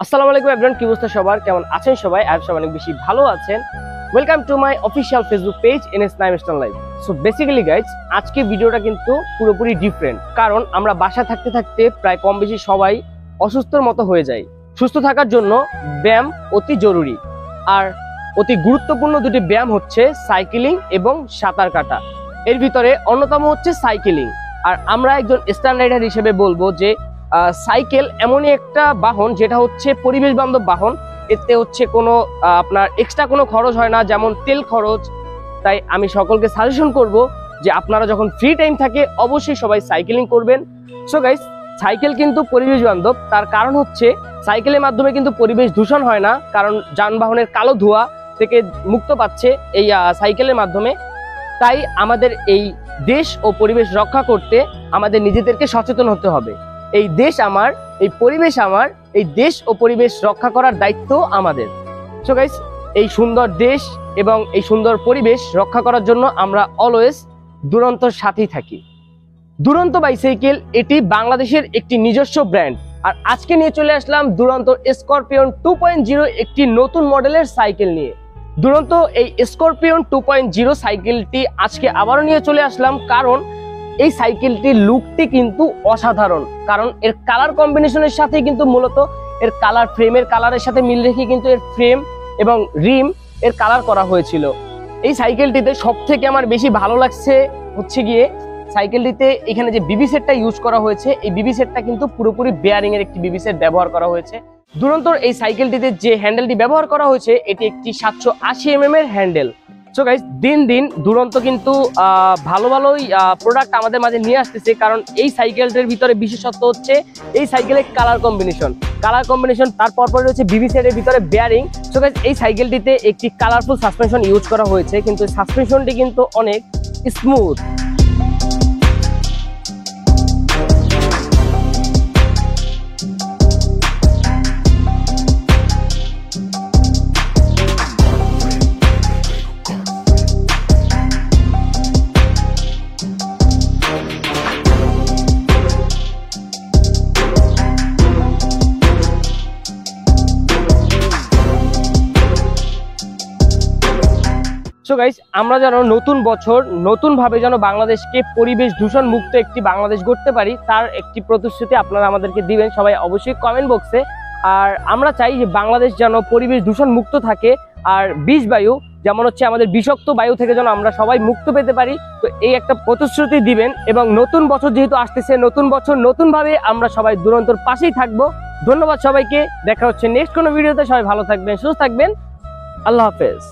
আসসালামু আলাইকুম এভরিওয়ান, কি অবস্থা সবার? কেমন আছেন সবাই? আই সবাই অনেক বেশি ভালো আছেন। Welcome to my official Facebook page NS Naim style life. So basically guys, আজকে ভিডিওটা কিন্তু পুরোপুরি ডিফারেন্ট, কারণ আমরা বাসায় থাকতে থাকতে প্রায় কম বেশি সবাই অসুস্থর মতো হয়ে যাই। সুস্থ থাকার জন্য ব্যায়াম অতি জরুরি, আর অতি গুরুত্বপূর্ণ দুটি ব্যায়াম হচ্ছে সাইকেলিং এবং সাঁতার কাটা। এর ভিতরে অন্যতম হচ্ছে সাইকেলিং। আর আমরা একজন স্ট্যান্ড রাইডার হিসেবে বলবো যে সাইকেল এমনই একটা বাহন যেটা হচ্ছে পরিবেশ বান্ধব বাহন। এতে হচ্ছে কোনো আপনার এক্সট্রা কোনো খরচ হয় না, যেমন তেল খরচ। তাই আমি সকলকে সাজেশন করব যে আপনারা যখন ফ্রি টাইম থাকে অবশ্যই সবাই সাইকেলিং করবেন। সো গাইস, সাইকেল কিন্তু পরিবেশ বান্ধব, তার কারণ হচ্ছে সাইকেলের মাধ্যমে কিন্তু পরিবেশ দূষণ হয় না, কারণ যানবাহনের কালো ধোঁয়া থেকে মুক্ত পাচ্ছে এই সাইকেলের মাধ্যমে। তাই আমাদের এই দেশ ও পরিবেশ রক্ষা করতে আমাদের নিজেদেরকে সচেতন হতে হবে। এই দেশ আমার, এই পরিবেশ আমার, এই দেশ ও পরিবেশ রক্ষা করার দায়িত্ব আমাদের। সো গাইস, এই সুন্দর দেশ এবং এই সুন্দর পরিবেশ রক্ষা করার জন্য আমরা অলওয়েজ দুরন্তর সাথেই থাকি। দুরন্ত বাইসাইকেল এটি বাংলাদেশের একটি নিজস্ব ব্র্যান্ড। আর আজকে নিয়ে চলে আসলাম দুরন্ত স্করপিয়ন 2.0 একটি নতুন মডেলের সাইকেল নিয়ে। দুরন্ত এই স্করপিয়ন 2.0 সাইকেলটি আজকে আবারও নিয়ে চলে আসলাম, কারণ এই সাইকেলটির লুকটি কিন্তু অসাধারণ। কারণ এর কালার কম্বিনেশনের সাথে কিন্তু মূলত এর কালার, ফ্রেমের কালারের সাথে মিল রেখে কিন্তু এর ফ্রেম এবং রিম এর কালার করা হয়েছিল। এই সাইকেলটিতে সব থেকে আমার বেশি ভালো লাগছে হচ্ছে গিয়ে সাইকেলটিতে এখানে যে বিবি সেটটা ইউজ করা হয়েছে, এই বিবি সেটটা কিন্তু পুরোপুরি বেয়ারিং এর একটি বিবি সেট ব্যবহার করা হয়েছে। দুরন্তর এই সাইকেলটিতে যে হ্যান্ডেলটি ব্যবহার করা হয়েছে এটি একটি 780 mm এর হ্যান্ডেল। সো গাইস, দিন দিন দুরন্ত কিন্তু ভালোই প্রোডাক্ট আমাদের মাঝে নিয়ে আসতেছে, কারণ এই সাইকেলটির ভিতরে বিশেষত্ব হচ্ছে এই সাইকেলের কালার কম্বিনেশন, তারপর রয়েছে বিবি সেটের ভিতরে বেয়ারিং। সো গাইস, এই সাইকেলটিতে একটি কালারফুল সাসপেনশন ইউজ করা হয়েছে, কিন্তু সাসপেনশনটি কিন্তু অনেক স্মুথ। সো গাইস, আমরা যেন নতুন বছর নতুনভাবে যেন বাংলাদেশকে পরিবেশ দূষণ মুক্ত একটি বাংলাদেশ গড়তে পারি, তার একটি প্রতিশ্রুতি আপনারা আমাদেরকে দিবেন সবাই অবশ্যই কমেন্ট বক্সে। আর আমরা চাই যে বাংলাদেশ যেন পরিবেশ দূষণ মুক্ত থাকে, আর বিষ বায়ু যেমন হচ্ছে আমাদের বিষাক্ত বায়ু থেকে যেন আমরা সবাই মুক্ত পেতে পারি। তো এই একটা প্রতিশ্রুতি দিবেন, এবং নতুন বছর যেহেতু আসতেছে, নতুন বছর নতুনভাবে আমরা সবাই দুরন্তর পাশেই থাকবো। ধন্যবাদ সবাইকে, দেখা হচ্ছে নেক্সট কোনো ভিডিওতে। সবাই ভালো থাকবেন, সুস্থ থাকবেন, আল্লাহ হাফেজ।